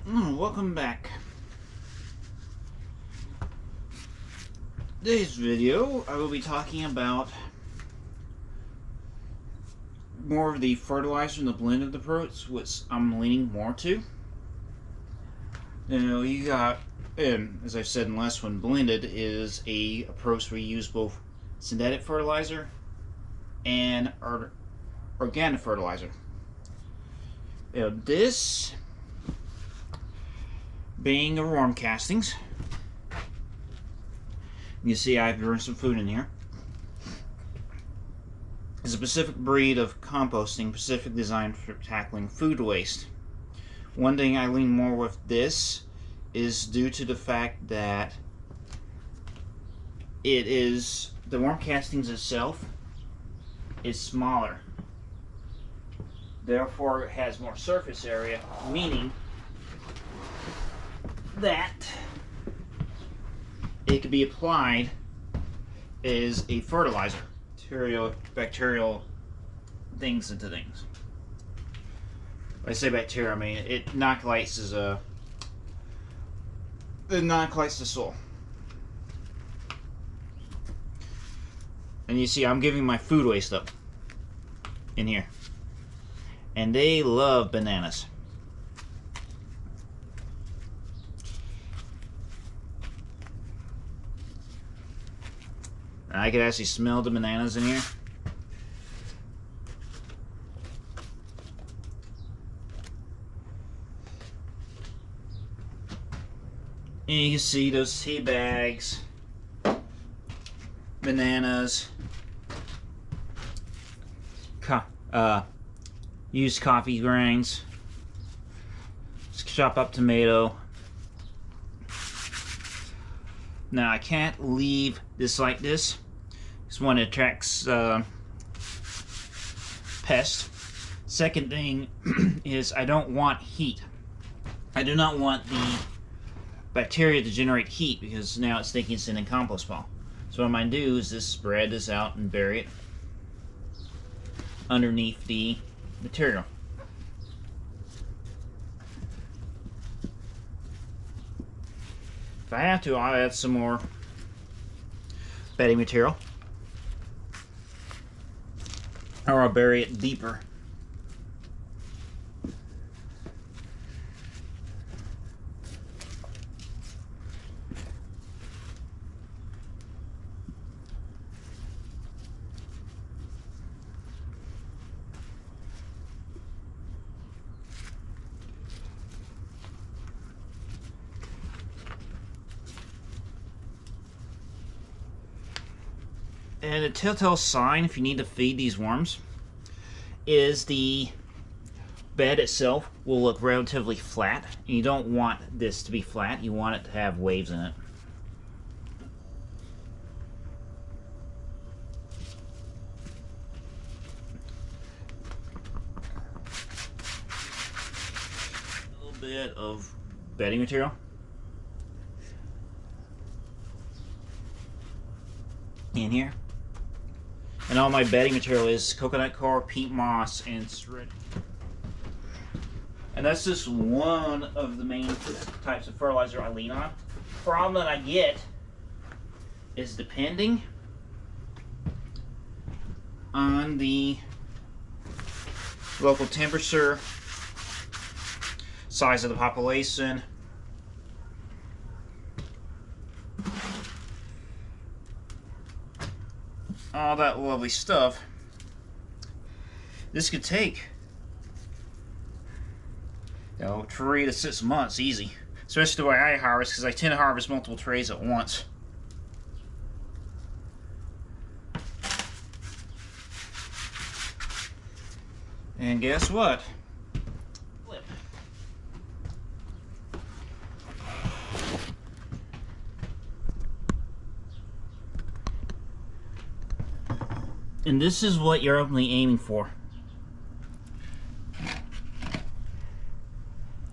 Welcome back. Today's video, I will be talking about more of the fertilizer and the blended approach, which I'm leaning more to. Now, you got, and as I said in the last one, blended is a approach where you use both synthetic fertilizer and organic fertilizer. Now, this being a worm castings. You see I've burned some food in here. It's a specific breed of composting, specific designed for tackling food waste. One thing I lean more with this is due to the fact that it is, the worm castings itself is smaller. Therefore it has more surface area, meaning that it could be applied as a fertilizer, bacterial things into things. When I say bacteria, I mean it inoculates the soil. And you see I'm giving my food waste up in here. And they love bananas. I could actually smell the bananas in here. And you can see those tea bags, bananas, used coffee grains, chop up tomato. Now I can't leave this like this. This one attracts pests. Second thing is I don't want heat. I do not want the bacteria to generate heat because now it's thinking it's in a compost pile. So what I'm going to do is just spread this out and bury it underneath the material. If I have to, I'll add some more bedding material. Or I'll bury it deeper. And a telltale sign if you need to feed these worms is the bed itself will look relatively flat. And you don't want this to be flat, you want it to have waves in it. A little bit of bedding material. In here. And all my bedding material is coconut coir, peat moss, and shred. And that's just one of the main types of fertilizer I lean on. The problem that I get is depending on the local temperature, size of the population, all that lovely stuff. This could take 3 to 6 months easy, especially the way I harvest, because I tend to harvest multiple trays at once. And guess what? Flip. And this is what you're ultimately aiming for,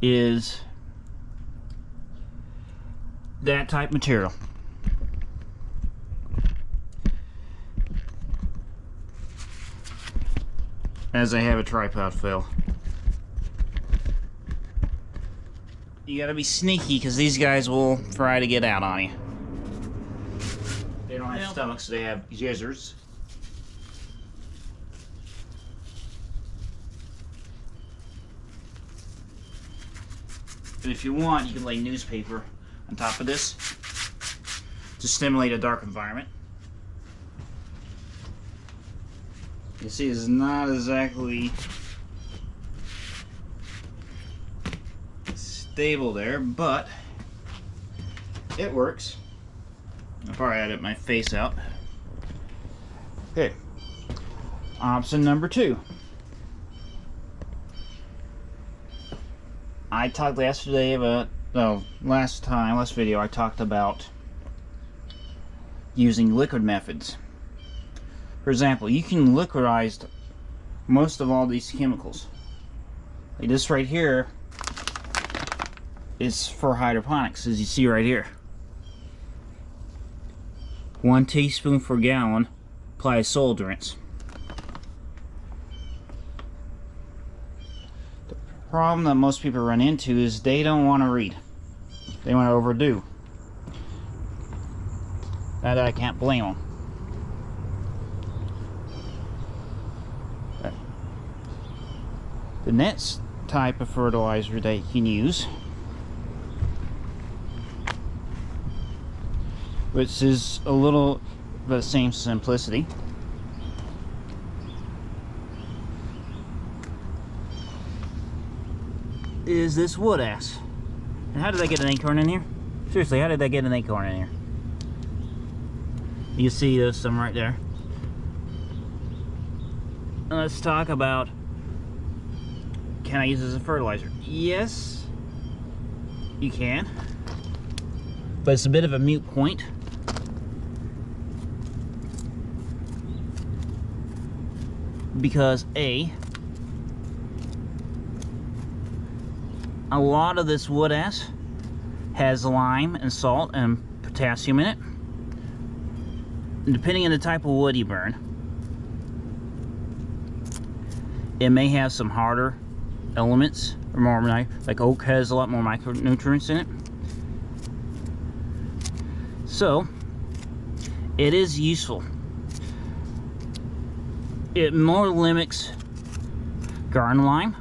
is that type material. As I have a tripod fail. you gotta be sneaky because these guys will try to get out on you. They don't have stomachs, they have gizzards. And if you want, you can lay newspaper on top of this to stimulate a dark environment. You see, it's not exactly stable there, but it works. I'll probably edit my face out. Okay. Option number 2. I talked last video, I talked about using liquid methods. For example, you can liquidize most of all these chemicals. Like this right here is for hydroponics, as you see right here. 1 teaspoon per gallon, apply soil rinse. The problem that most people run into is they don't want to read. They want to overdo. That I can't blame them. The next type of fertilizer that you can use, which is a little the same simplicity, is this wood ass. And how did I get an acorn in here? Seriously, how did I get an acorn in here? You see there's some right there. And let's talk about, can I use this as a fertilizer? Yes, you can. But it's a bit of a moot point. Because a lot of this wood ash has lime and salt and potassium in it. And depending on the type of wood you burn, it may have some harder elements, or more like oak has a lot more micronutrients in it. So it is useful. It more limits garden lime,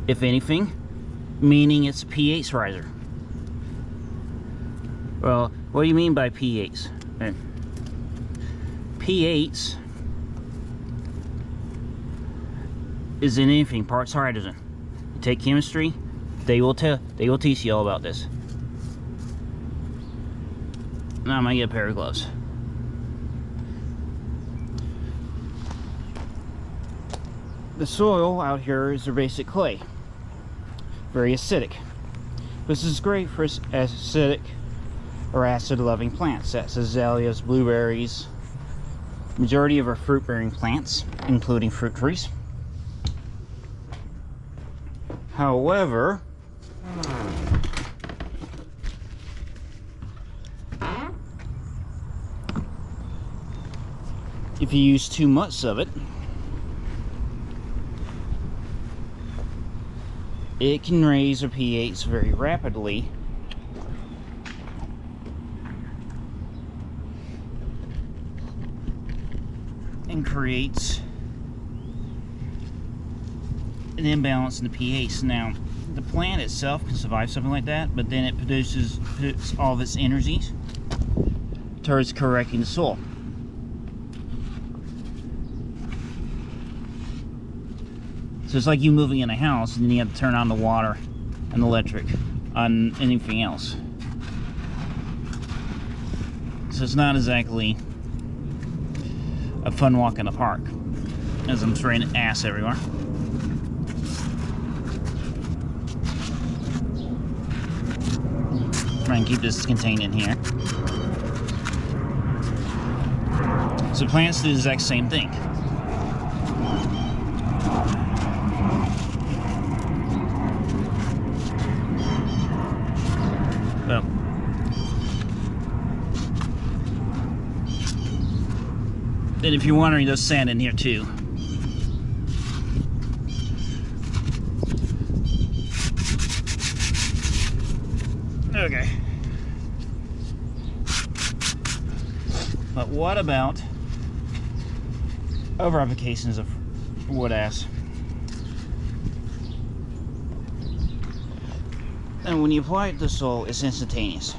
if anything, meaning it's a pH riser. Well, what do you mean by pH? pH is in anything, parts hydrogen. You take chemistry, they will teach you all about this. Now I'm gonna get a pair of gloves. The soil out here is a basic clay, very acidic. This is great for acidic or acid-loving plants. That's azaleas, blueberries, majority of our fruit-bearing plants, including fruit trees. However, if you use too much of it, it can raise a pH very rapidly. And creates an imbalance in the pH. Now, the plant itself can survive something like that, but then it puts all of its energy towards correcting the soil. So it's like you moving in a house and then you have to turn on the water and the electric on anything else. So it's not exactly a fun walk in the park, as I'm spraying ass everywhere. Try and keep this contained in here. So plants do the exact same thing. Well, and if you're wondering, there's sand in here too. Okay. But what about over applications of wood ass? And when you apply it to the soil, it's instantaneous.